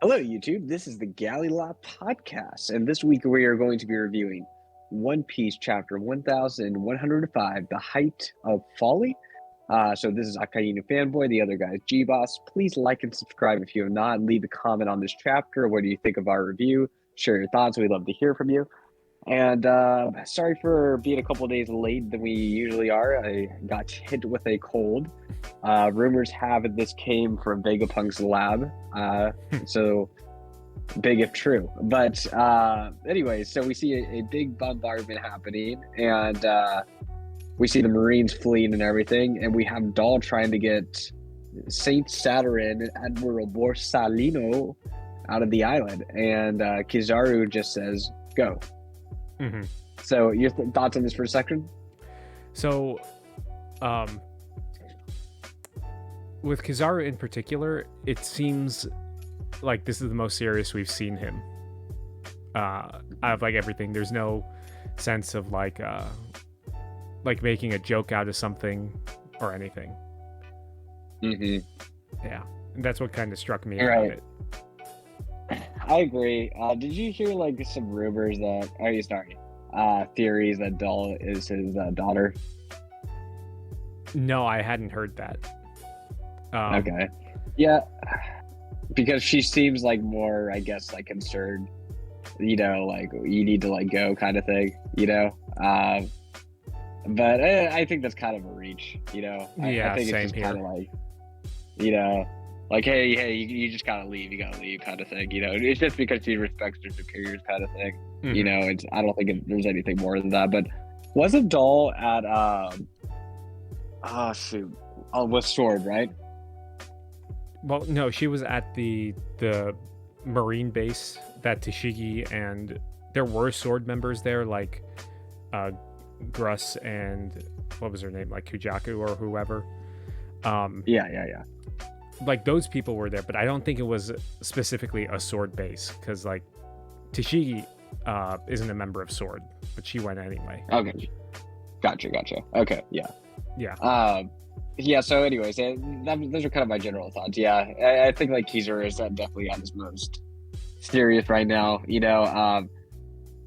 Hello, YouTube. This is the Galley La Podcast, and this week we are going to be reviewing One Piece Chapter 1105, The Height of Folly. So this is Akainu Fanboy, the other guy is Geboss. Please like and subscribe if you have not. Leave a comment on this chapter. What do you think of our review? Share your thoughts. We'd love to hear from you. And sorry for being a couple days late than we usually are. I got hit with a cold. Rumors have it this came from Vegapunk's lab. So big if true. But anyway, so we see a big bombardment happening, and we see the Marines fleeing and everything, and we have Doll trying to get Saint Saturn and Admiral Borsalino out of the island, and Kizaru just says, go. Mm-hmm. So your thoughts on this first section? So, with Kizaru in particular, it seems like this is the most serious we've seen him. Out of like everything, there's no sense of like making a joke out of something or anything. Mm-hmm. Yeah, and that's what kind of struck me Right. about it. I agree. Did you hear like some rumors that? Theories that Doll is his daughter. No, I hadn't heard that. Okay. Yeah, because she seems like more, I guess, like concerned. You know, like you need to like go kind of thing. You know. But I think that's kind of a reach. You know. Yeah, I think same it's just here. kind of like, you know. Like, hey, you just gotta leave. You gotta leave, kind of thing. You know, it's just because she respects her superiors, kind of thing. Mm-hmm. You know, I don't think there's anything more than that. But wasn't Doll at with Sword, right? Well, no, she was at the Marine base that Tashigi, and there were Sword members there, like Gruss and what was her name, like Kujaku or whoever. Yeah. Like those people were there, but I don't think it was specifically a Sword base, because like Tashigi isn't a member of Sword, but she went anyway. Okay, gotcha. Okay, yeah. So anyways, those are kind of my general thoughts. Yeah, I think like Kizaru is definitely at his most serious right now, you know.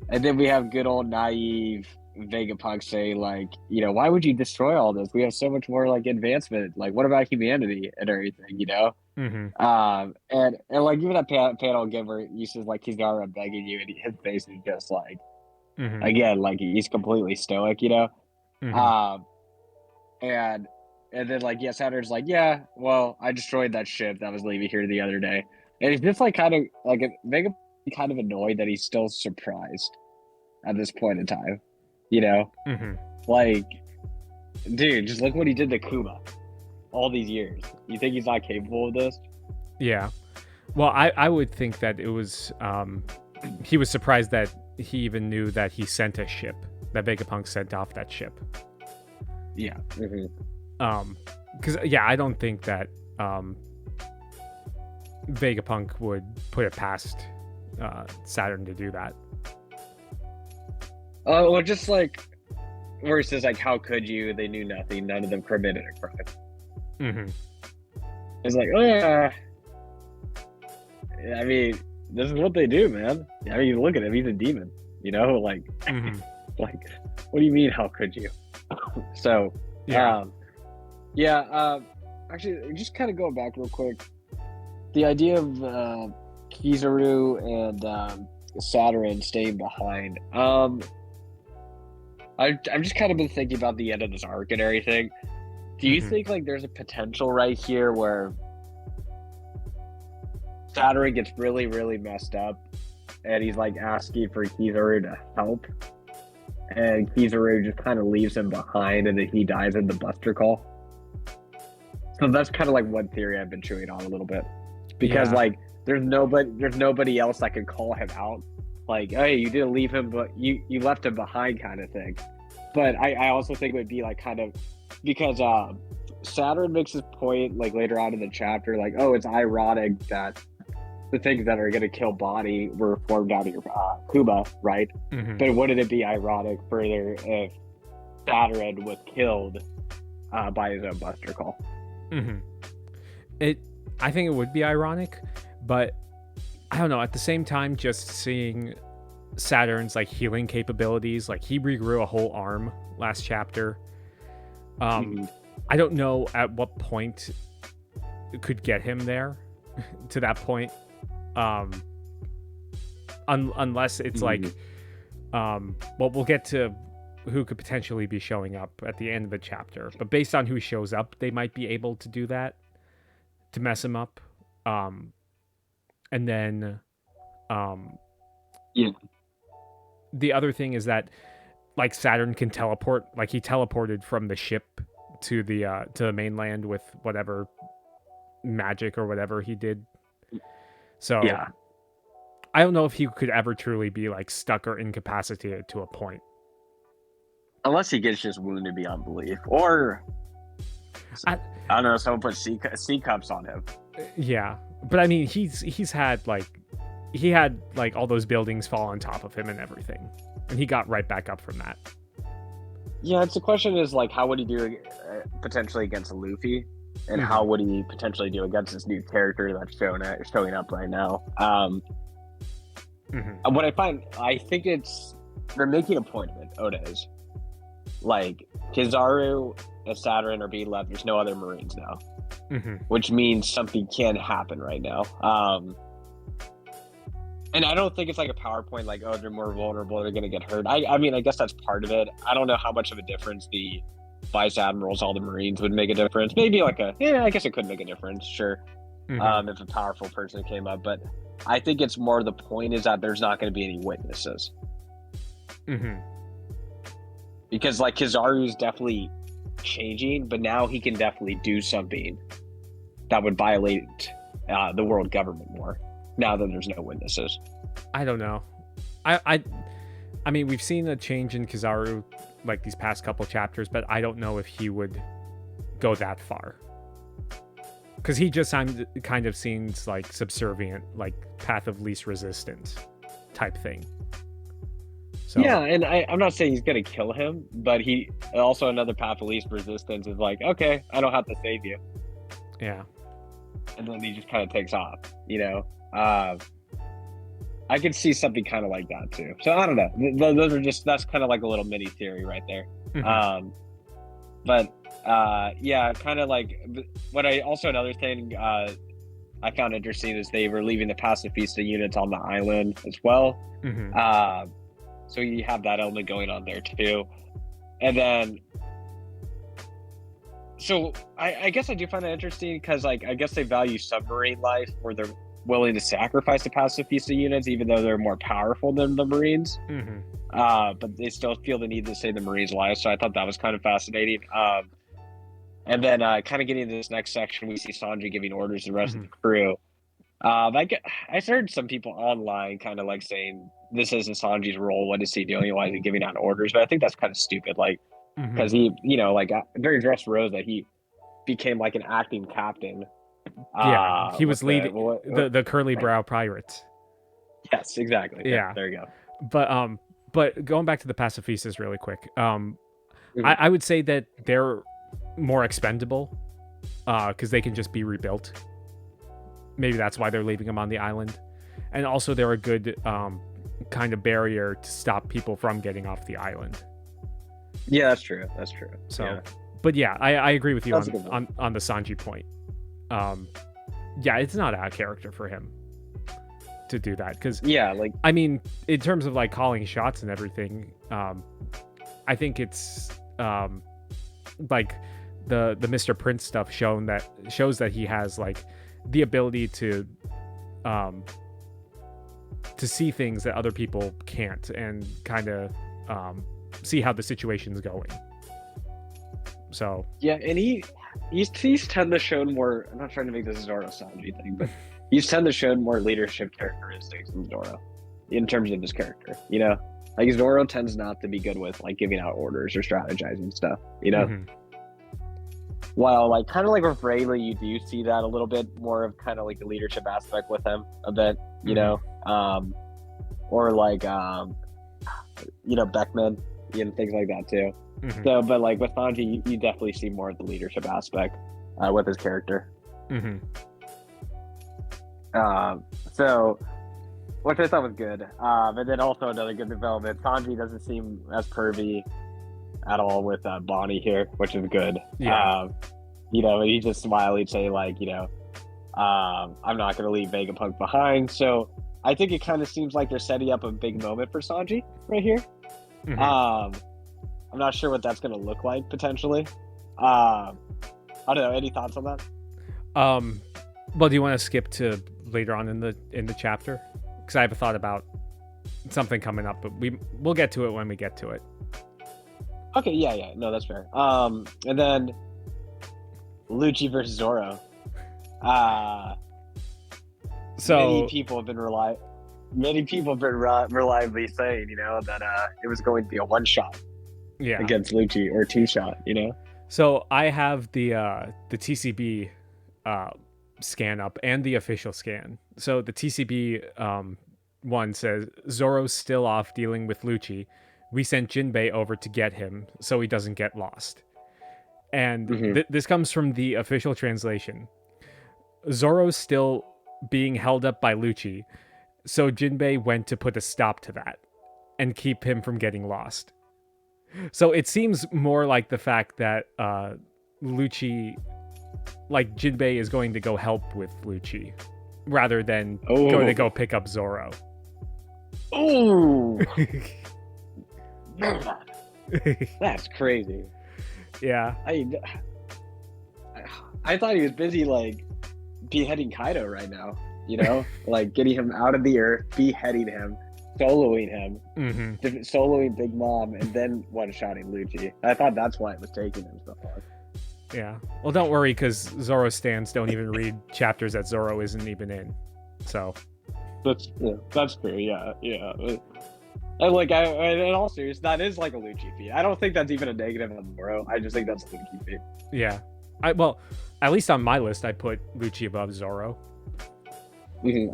And then we have good old naive Vegapunk say like, you know, why would you destroy all this? We have so much more like advancement. Like, what about humanity and everything, you know? Mm-hmm. And like even that panel giver uses like Kizaru begging you, and his face is just like, Mm-hmm. again, like he's completely stoic, you know. Mm-hmm. And then like Saturn's like, yeah, well, I destroyed that ship that was leaving here the other day, and it's just like kind of like Vegapunk kind of annoyed that he's still surprised at this point in time. You know, Mm-hmm. like, dude, just look what he did to Kuma all these years. You think he's not capable of this? Yeah. Well, I would think that it was he was surprised that he even knew that he sent a ship, that Vegapunk sent off that ship. Yeah. Mm-hmm. Because I don't think that Vegapunk would put it past Saturn to do that. Well, just like where it says like, how could you? They knew nothing. None of them committed a crime. Mm-hmm. It's like, oh yeah. I mean, this is what they do, man. I mean, look at him. He's a demon. You know, like, Mm-hmm. like, what do you mean? How could you? So, actually, just kind of going back real quick. The idea of Kizaru and Saturn staying behind. I've just kind of been thinking about the end of this arc and everything. Do you think like there's a potential right here where Saturn gets really, really messed up, and he's like asking for Kizaru to help, and Kizaru just kind of leaves him behind, and then he dies in the Buster Call? So that's kind of like one theory I've been chewing on a little bit, because like there's nobody else that can call him out. Like, hey, you didn't leave him, but you left him behind, kind of thing. But I also think it would be like kind of because Saturn makes his point like later on in the chapter, like, oh, it's ironic that the things that are going to kill Body were formed out of your Kuba, right? Mm-hmm. But wouldn't it be ironic further if Saturn was killed by his own Buster Call? Mm-hmm. I think it would be ironic, but I don't know. At the same time, just seeing Saturn's like healing capabilities, like he regrew a whole arm last chapter. I don't know at what point it could get him there to that point. Unless it's like, well, we'll get to who could potentially be showing up at the end of the chapter, but based on who shows up, they might be able to do that to mess him up. And then, the other thing is that like Saturn can teleport, like he teleported from the ship to the mainland with whatever magic or whatever he did. So Yeah. I don't know if he could ever truly be like stuck or incapacitated to a point. Unless he gets just wounded beyond belief. Or, I don't know, someone put C cups on him. Yeah. But I mean, he had all those buildings fall on top of him and everything. And he got right back up from that. Yeah, it's the question is like, how would he do potentially against Luffy? And how would he potentially do against this new character that's showing up right now? What I think they're making a point of it, Oda is. Like, Kizaru and Saturn are being left. There's no other Marines now. Which means something can happen right now. And I don't think it's like a PowerPoint, like, oh, they're more vulnerable, they're going to get hurt. I mean, I guess that's part of it. I don't know how much of a difference the Vice Admirals, all the Marines would make a difference. Maybe like I guess it could make a difference, sure. If a powerful person came up. But I think it's more the point is that there's not going to be any witnesses. Because like Kizaru's definitely changing, but now he can definitely do something that would violate the world government more. Now that there's no witnesses. I don't know. I mean, we've seen a change in Kizaru like these past couple chapters, but I don't know if he would go that far. Because he just kind of seems like subservient, like path of least resistance type thing. So, yeah, and I'm not saying he's going to kill him, but he also another path of least resistance is like, okay, I don't have to save you. Yeah. And then he just kind of takes off, you know? I could see something kind of like that too. So I don't know. Those are that's kind of like a little mini theory right there. Yeah, kind of like what another thing I found interesting is they were leaving the pacifista units on the island as well. So you have that element going on there too. And then, so I guess I do find that interesting because like, I guess they value submarine life where they're willing to sacrifice the pacifista units, even though they're more powerful than the Marines. But they still feel the need to save the Marines' lives. So I thought that was kind of fascinating. And then kind of getting into this next section, we see Sanji giving orders to the rest of the crew. I heard some people online kind of like saying this isn't Sanji's role. What is he doing? Why is he giving out orders? But I think that's kind of stupid. Like, because he, you know, like during Dressrosa, he became like an acting captain. He was leading the curly brow pirates. Yes, exactly. Yeah, there you go. But going back to the pacifistas really quick, I would say that they're more expendable because they can just be rebuilt. Maybe that's why they're leaving them on the island, and also they're a good kind of barrier to stop people from getting off the island. Yeah, that's true. So, yeah. But yeah, I agree with you on the Sanji point. Yeah, it's not out of character for him to do that because I mean, in terms of like calling shots and everything, I think it's like the Mr. Prince stuff shows that he has like the ability to see things that other people can't and kind of see how the situation's going. So yeah, and he's tend to show more. I'm not trying to make this a Zoro Sanji thing, but he's tend to show more leadership characteristics than Zoro in terms of his character. You know, like Zoro tends not to be good with like giving out orders or strategizing stuff. You know, while like kind of like with Rayleigh, you do see that a little bit more of kind of like the leadership aspect with him a bit. You know, or like you know, Beckman and things like that too. So, but like with Sanji, you definitely see more of the leadership aspect with his character. So which I thought was good. And then also another good development. Sanji doesn't seem as pervy at all with Bonnie here, which is good. Yeah. He's just smiley, saying like, I'm not going to leave Vegapunk behind. So I think it kind of seems like they're setting up a big moment for Sanji right here. Mhm. I'm not sure what that's going to look like potentially. I don't know. Any thoughts on that? Well, do you want to skip to later on in the chapter? Because I have a thought about something coming up, but we'll get to it when we get to it. Okay, yeah, no, that's fair. And then Lucci versus Zoro. So many people have been reliably saying, that it was going to be a one shot against Lucci, or two shot, So I have the TCB scan up and the official scan. So the TCB one says Zoro's still off dealing with Lucci. We sent Jinbei over to get him so he doesn't get lost. And this comes from the official translation. Zoro's still being held up by Lucci, so Jinbei went to put a stop to that and keep him from getting lost. So it seems more like the fact that Lucci, like Jinbei is going to go help with Lucci rather than going to go pick up Zoro. Oh, that's crazy. Yeah. I thought he was busy like beheading Kaido right now, like getting him out of the earth, beheading him, soloing him, soloing Big Mom, and then one-shotting Lucci. I thought that's why it was taking him so long. Yeah. Well, don't worry, because Zoro stans don't even read chapters that Zoro isn't even in. So. That's true. Yeah. And like, in all seriousness, that is like a Lucci feat. I don't think that's even a negative on Zoro. I just think that's a Lucci feat. Yeah. Well, at least on my list, I put Lucci above Zoro. I'm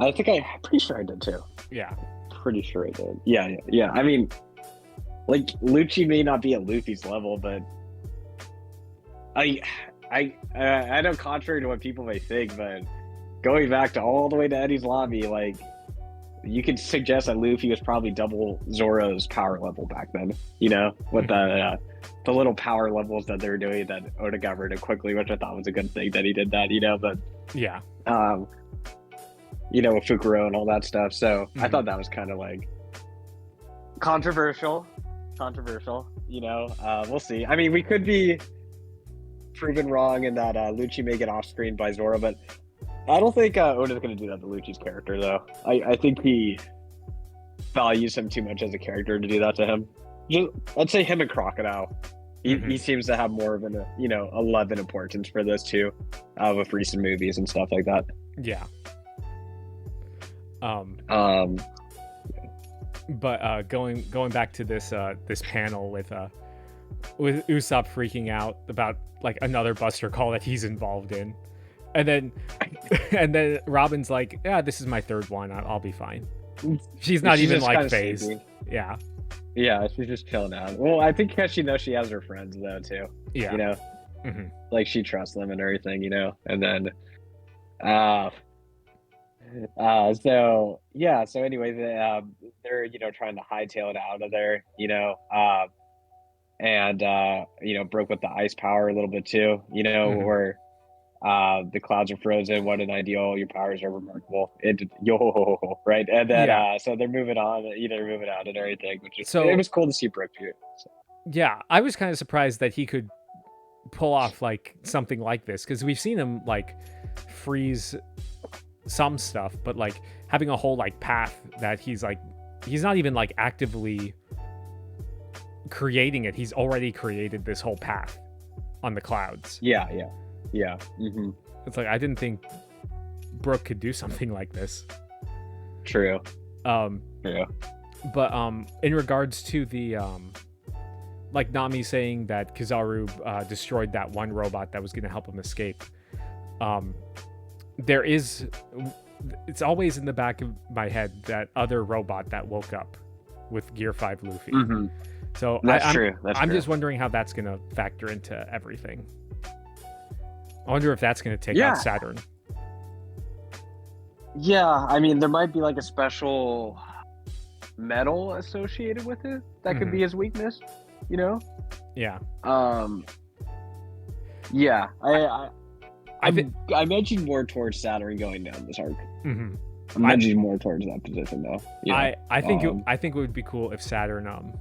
pretty sure I did too. Yeah. Pretty sure I did. Yeah. I mean, like, Lucci may not be at Luffy's level, but I know, contrary to what people may think, but going back to all the way to Eddie's lobby, like, you could suggest that Luffy was probably double Zoro's power level back then, with the little power levels that they were doing that Oda got rid of quickly, which I thought was a good thing that he did that, but yeah, with Fukuro and all that stuff. So I thought that was kind of like controversial, we'll see. I mean, we could be proven wrong in that Lucci may get off screen by Zoro, but I don't think Oda's going to do that to Lucci's character, though. I think he values him too much as a character to do that to him. I'd say him and Crocodile. He seems to have more of an, a love and importance for those two with recent movies and stuff like that. Yeah. But going back to this panel with Usopp freaking out about like another Buster call that he's involved in. And then Robin's like, yeah, this is my third one. I'll be fine. She's not even like phased. Yeah. Yeah, she's just chilling out. Well, I think because she knows she has her friends though too. Yeah. Like she trusts them and everything, And then, So anyway, they're trying to hightail it out of there, and broke with the ice power a little bit too, where. The clouds are frozen. What an ideal! Your powers are remarkable. Right? And then so they're moving on, and everything, which is it was cool to see Brook too. So. Yeah, I was kind of surprised that he could pull off like something like this, because we've seen him like freeze some stuff, but like having a whole like path that he's not even like actively creating it. He's already created this whole path on the clouds. Yeah. It's like I didn't think Brook could do something like this. True. Yeah. But in regards to the like Nami saying that Kizaru destroyed that one robot that was going to help him escape. It's always in the back of my head that other robot that woke up with Gear 5 Luffy. So that's true. I'm just wondering how that's going to factor into everything. I wonder if that's going to take out Saturn. Yeah, I mean, there might be like a special metal associated with it that could be his weakness, you know? Yeah. Yeah, I'm edging more towards Saturn going down this arc. Mm-hmm. I'm edging more towards that position though. I think it would be cool if Saturn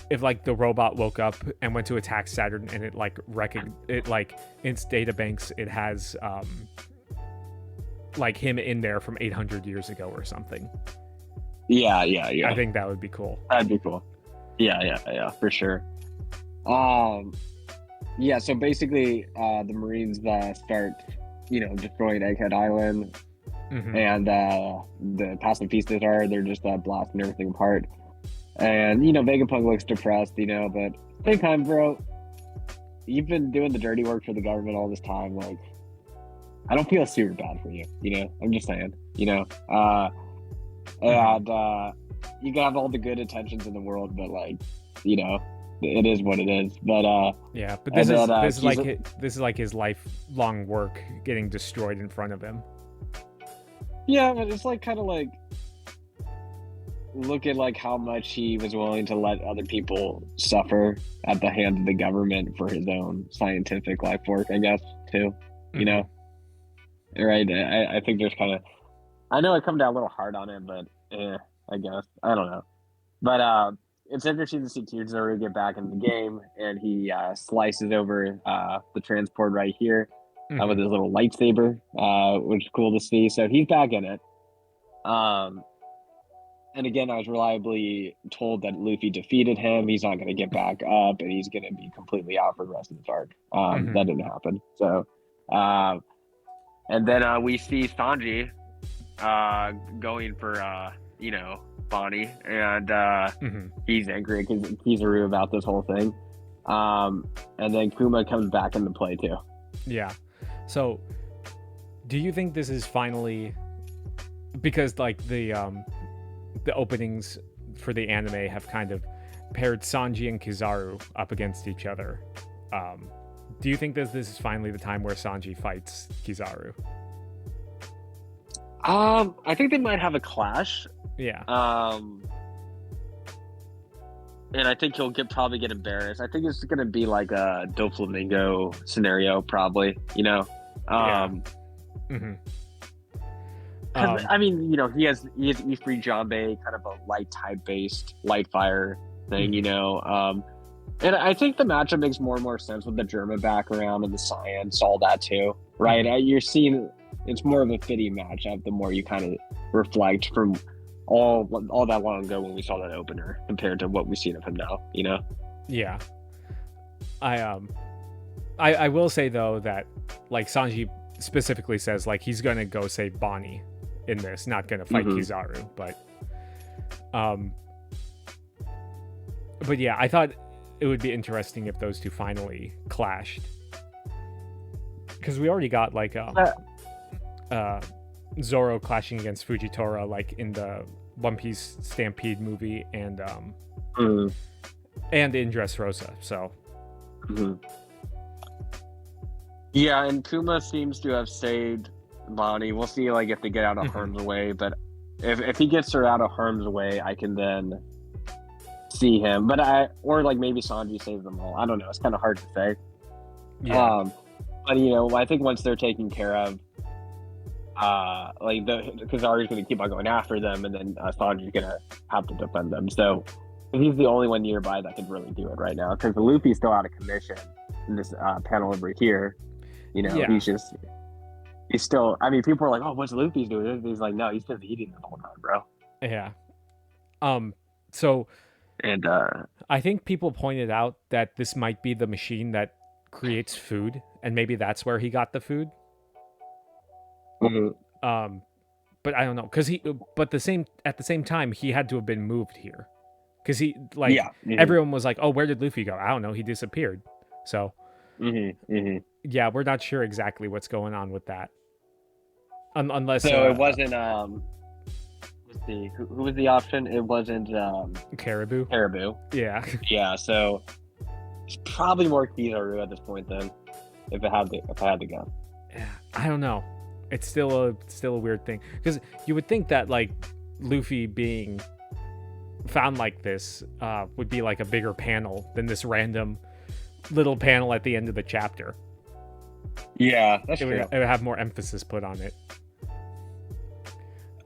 if like the robot woke up and went to attack Saturn and it like in its data banks it has like him in there from 800 years ago or something. Yeah. I think that would be cool. That'd be cool. Yeah, for sure. Yeah, so basically the Marines start, destroying Egghead Island, and the pacifistas they're just blasting everything apart. And, Vegapunk looks depressed, but same time, bro, you've been doing the dirty work for the government all this time. Like, I don't feel super bad for you, I'm just saying, and you can have all the good intentions in the world, but like, it is what it is. But yeah, but this is like his lifelong work getting destroyed in front of him. Yeah, but it's like kind of like look at like how much he was willing to let other people suffer at the hands of the government for his own scientific life work, I guess, too. Right? I think there's kind of, I know I come down a little hard on him, but I guess I don't know. But it's interesting to see Kizaru get back in the game, and he slices over the transport right here with his little lightsaber, which is cool to see. So he's back in it. And again, I was reliably told that Luffy defeated him. He's not going to get back up, and he's going to be completely out for the rest of this arc. That didn't happen. So, and then we see Sanji going for, Bonnie, and he's angry at Kizaru about this whole thing. And then Kuma comes back into play too. Yeah. So, do you think this is finally, because like the openings for the anime have kind of paired Sanji and Kizaru up against each other? Do you think that this is finally the time where Sanji fights Kizaru? I think they might have a clash. Yeah. And I think he'll probably get embarrassed. I think it's gonna be like a Doflamingo scenario, probably. Yeah. I mean, he has Ifrit Jambe, kind of a light type based light fire thing, and I think the matchup makes more and more sense with the German background and the science, all that too, right? You're seeing it's more of a fitting matchup the more you kind of reflect from all that long ago when we saw that opener compared to what we've seen of him now, Yeah. I will say though that like Sanji specifically says like he's gonna go save Bonnie in this, not gonna fight Kizaru, but yeah, I thought it would be interesting if those two finally clashed, because we already got like Zoro clashing against Fujitora like in the One Piece Stampede movie and in Dressrosa, so yeah, and Kuma seems to have saved Bonnie. We'll see like if they get out of harm's way, but if he gets her out of harm's way, I can then see him. But or like maybe Sanji saves them all. I don't know. It's kind of hard to say. Yeah. But I think once they're taken care of, like Kizaru's going to keep on going after them, and then Sanji's going to have to defend them. So he's the only one nearby that could really do it right now, because Luffy's still out of commission in this panel over here. He's still, I mean, people are like, oh, what's Luffy's doing? He's like, no, he's just eating the whole time, bro. Yeah. So, and I think people pointed out that this might be the machine that creates food, and maybe that's where he got the food. But I don't know, because at the same time, he had to have been moved here, because he like everyone was like, oh, where did Luffy go? I don't know, he disappeared. So yeah, we're not sure exactly what's going on with that. Unless it wasn't let's see, who was the option? It wasn't Caribou. Yeah. Yeah, so it's probably more Kizaru at this point then, if I had to go. Yeah, I don't know. it's still a weird thing, because you would think that like Luffy being found like this would be like a bigger panel than this random little panel at the end of the chapter. Yeah, that's true. It would have more emphasis put on it.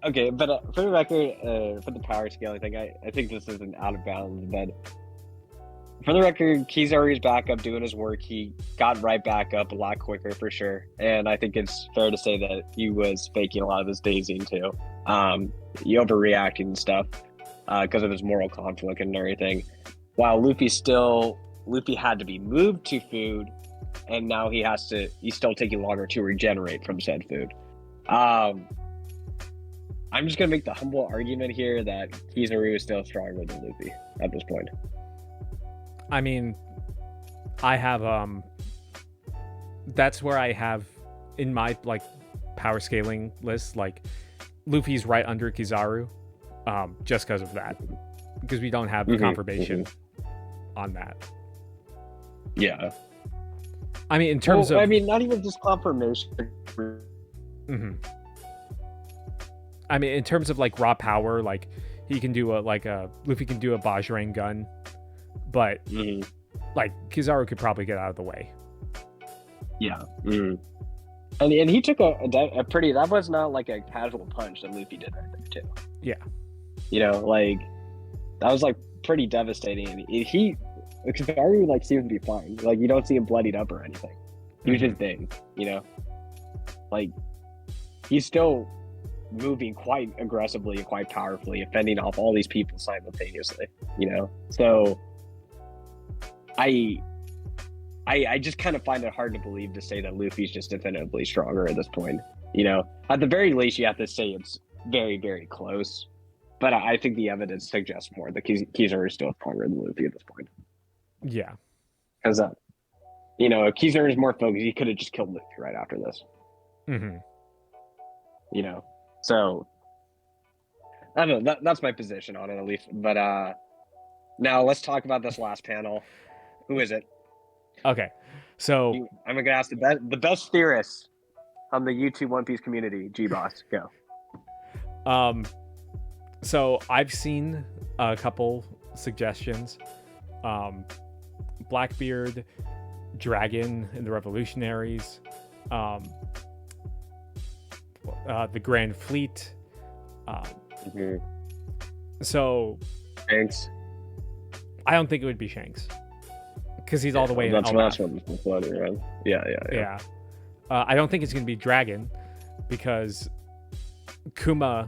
Okay, but for the record, for the power scaling thing, I think this isn't out of bounds, but for the record, Kizaru's back up doing his work. He got right back up a lot quicker for sure. And I think it's fair to say that he was faking a lot of his dazing too. He overreacting and stuff because of his moral conflict and everything. While Luffy had to be moved to food, and now he's still taking longer to regenerate from said food. I'm just going to make the humble argument here that Kizaru is still stronger than Luffy at this point. I mean, I have that's where I have in my like power scaling list, like Luffy's right under Kizaru, just because of that, because we don't have confirmation on that. Yeah, I mean, in terms of, I mean, not even just confirmation. I mean, in terms of like raw power, like he can do Luffy can do a Bajrang gun, but like Kizaru could probably get out of the way. Yeah. And he took a pretty, that was not like a casual punch that Luffy did right there too. Yeah. You know, like that was like pretty devastating. And Kizaru like seems to be fine. Like you don't see him bloodied up or anything. He was just dazed, you know? Like he's still moving quite aggressively and quite powerfully, fending off all these people simultaneously, you know? So I just kind of find it hard to believe to say that Luffy's just definitively stronger at this point. You know, at the very least, you have to say it's very, very close. But I think the evidence suggests more that Kizaru is still stronger than Luffy at this point. Yeah. Because, you know, if Kizaru is more focused, he could have just killed Luffy right after this. You know, so I don't know. That's my position on it, at least. But now let's talk about this last panel. Who is it? Okay, so I'm gonna ask the best theorist on the YouTube One Piece community. Geboss, go. So I've seen a couple suggestions. Blackbeard, Dragon and the Revolutionaries, the Grand Fleet. So Shanks. I don't think it would be Shanks, because he's all the way in that's Elbaf. floating around. Yeah. I don't think it's gonna be Dragon, because Kuma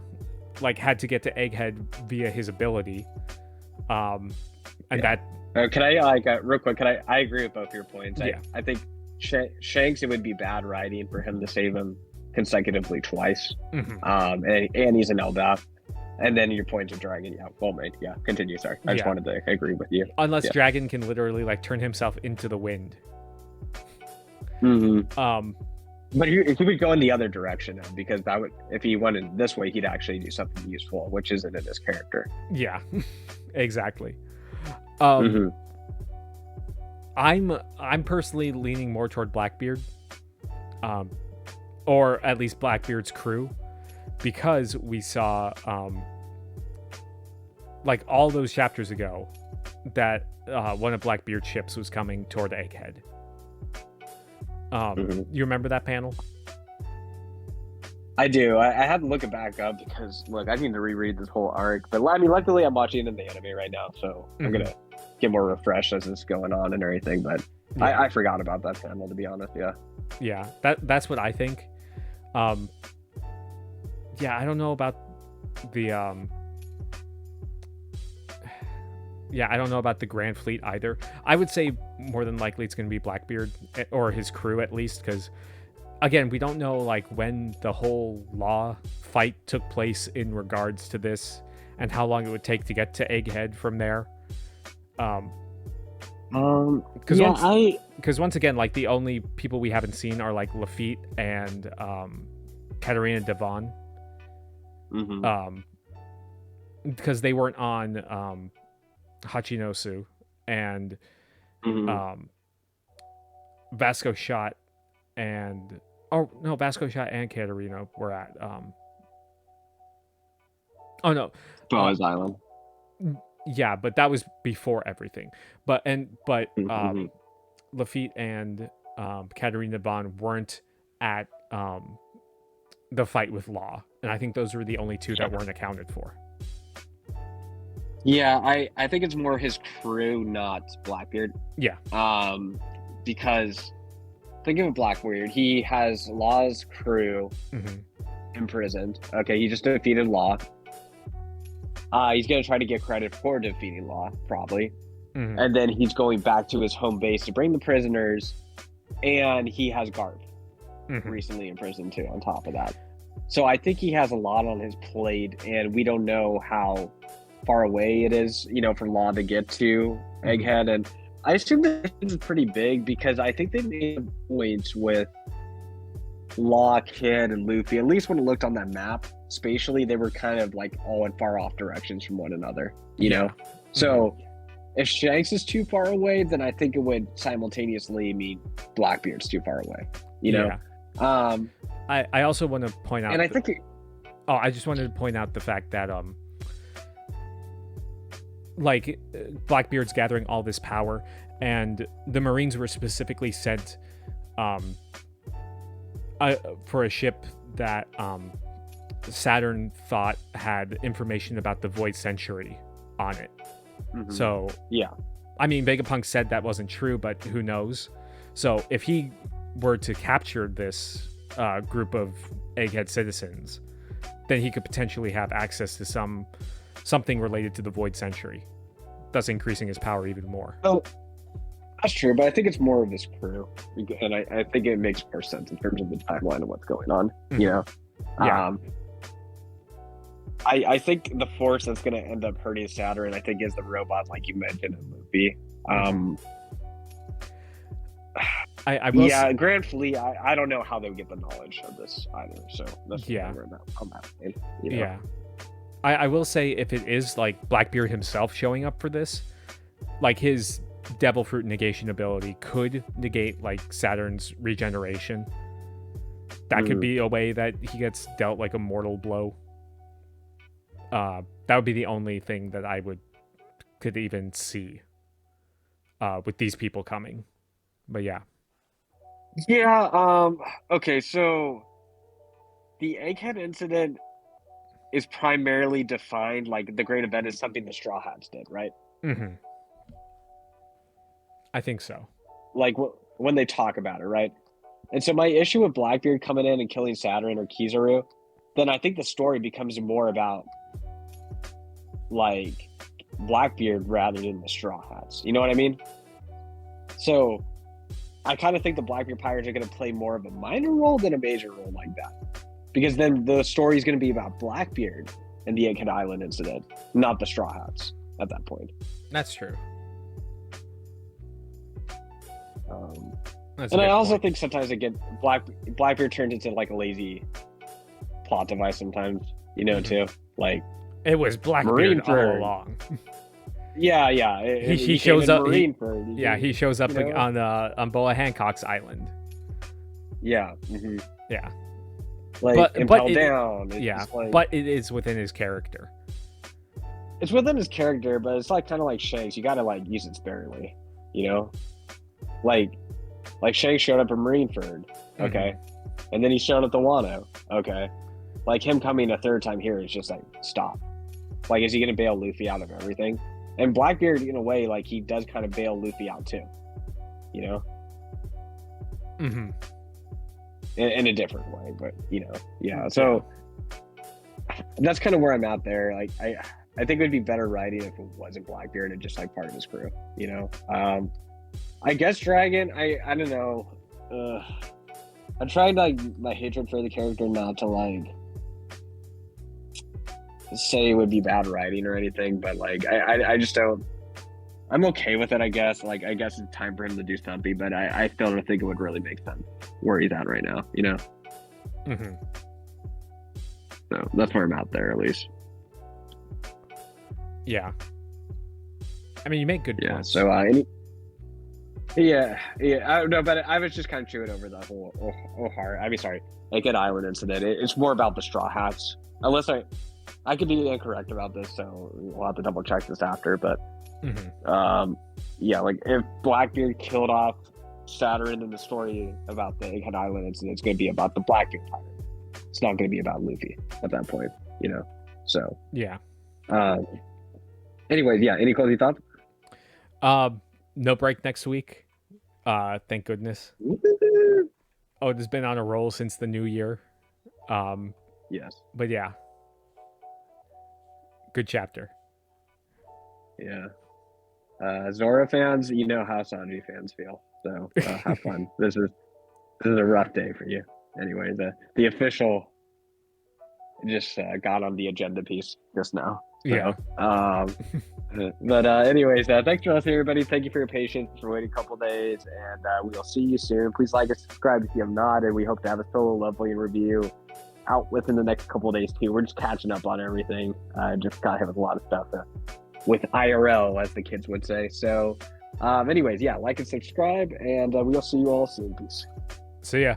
like had to get to Egghead via his ability, and that. Can I real quick? I agree with both your points. Yeah. I think Shanks, it would be bad writing for him to save him consecutively twice. And he's an Elbaf. And then your points of Dragon, continue. Sorry, I just wanted to agree with you. Unless Dragon can literally like turn himself into the wind. But he would go in the other direction now, because that would, if he went in this way, he'd actually do something useful, which isn't in his character. Yeah, exactly. I'm personally leaning more toward Blackbeard, or at least Blackbeard's crew, because we saw like all those chapters ago that one of Blackbeard's ships was coming toward Egghead. You remember that panel? I do. I had to look it back up because, look, I need to reread this whole arc. But I mean, luckily, I'm watching it in the anime right now, so I'm gonna get more refreshed as it's going on and everything. But I forgot about that panel, to be honest. Yeah. That's what I think. I don't know about the I don't know about the Grand Fleet either. I would say more than likely it's going to be Blackbeard, or his crew at least, because again, we don't know like when the whole law fight took place in regards to this, and how long it would take to get to Egghead from there. Because once again, like the only people we haven't seen are like Lafitte and Katarina Devon. Because they weren't on Hachinosu, and Vasco Shot and Oh no, Vasco Shot and Katarina were at. Oh no, Boaz Island. yeah, but that was before everything. But Mm-hmm. Lafitte and Katarina Bond weren't at the fight with Law, and I think those were the only two that weren't accounted for. Yeah, I think it's more his crew, not Blackbeard. Yeah. Because think of Blackbeard, he has Law's crew imprisoned. Okay, he just defeated Law. He's gonna try to get credit for defeating Law, probably. And then he's going back to his home base to bring the prisoners, and he has Garth recently imprisoned too, on top of that. So I think he has a lot on his plate, and we don't know how far away it is, for Law to get to Egghead. And I assume that this is pretty big because I think they made points with Law, Kid, and Luffy. At least when it looked on that map, spatially, they were kind of like all in far off directions from one another, know? So if Shanks is too far away, then I think it would simultaneously mean Blackbeard's too far away, know? I also want to point out, and I think I just wanted to point out the fact that like Blackbeard's gathering all this power, and the Marines were specifically sent for a ship that Saturn thought had information about the Void Century on it. So yeah, I mean, Vegapunk said that wasn't true, but who knows? So if he were to capture this group of Egghead citizens, then he could potentially have access to something related to the Void Century, thus increasing his power even more. Oh, that's true, but I think it's more of his crew, and I think it makes more sense in terms of the timeline of what's going on. Yeah. I think the force that's going to end up hurting Saturn, I think, is the robot, like you mentioned in Luffy. I will Grand Fleet. I don't know how they would get the knowledge of this either. So that's where I'm at. Yeah. I will say, if it is like Blackbeard himself showing up for this, like his Devil Fruit negation ability could negate like Saturn's regeneration. That could be a way that he gets dealt like a mortal blow. That would be the only thing that I could even see with these people coming. But yeah. Yeah. Okay. So the Egghead incident is primarily defined, like the great event is something the Straw Hats did, right? I think so. Like when they talk about it, right? And so my issue with Blackbeard coming in and killing Saturn or Kizaru, then I think the story becomes more about like Blackbeard rather than the Straw Hats. You know what I mean? So I kind of think the Blackbeard Pirates are going to play more of a minor role than a major role like that. Because then the story is going to be about Blackbeard and the Egghead Island incident, not the Straw Hats at that point. That's true. And I also think sometimes Blackbeard turns into like a lazy plot device sometimes, too. Like it was Blackbeard all along. Yeah. He shows up. He shows up on Boa Hancock's island. Yeah. Yeah. Like but down. But it is within his character. It's within his character, but it's like kind of like Shanks. You gotta like use it sparingly, Like Shanks showed up in Marineford, okay, and then he showed up to Wano, okay. Like him coming a third time here is just like stop. Like, is he gonna bail Luffy out of everything? And Blackbeard, in a way, like he does kind of bail Luffy out too, In a different way, but yeah. So that's kind of where I'm at there. Like I think it would be better writing if it wasn't Blackbeard and just like part of his crew. I guess Dragon. I don't know. I'm trying like my hatred for the character not to like say it would be bad writing or anything, but like I just don't. I'm okay with it, I guess. Like, I guess it's time for him to do something, but I still don't think it would really make sense where he's at right now, So that's where I'm at there, at least. Yeah. I mean, you make good points. So, Yeah, I don't know, but I was just kind of chewing over the whole Naked Island incident. It's more about the Straw Hats. Unless I could be incorrect about this, so we'll have to double check this after. But yeah, like if Blackbeard killed off Saturn in the story about the Egghead Island incident, it's going to be about the Blackbeard pirate. It's not going to be about Luffy at that point, you know. So yeah. Anyways, yeah. Any closing thoughts? No break next week. Thank goodness. Oh, it's been on a roll since the new year. Yes. But yeah. Good chapter. Yeah. Zora fans, you know how Sanji fans feel. So have fun. This is a rough day for you. Anyway, the official just got on the agenda piece just now. So, yeah. But anyways, thanks for listening, everybody. Thank you for your patience for waiting a couple days, and we'll see you soon. Please like and subscribe if you have not, and we hope to have a solo lovely review out within the next couple days too. We're just catching up on everything. Just got hit with a lot of stuff with IRL, as the kids would say. So anyways, yeah, like and subscribe, and we'll see you all soon. Peace. See ya.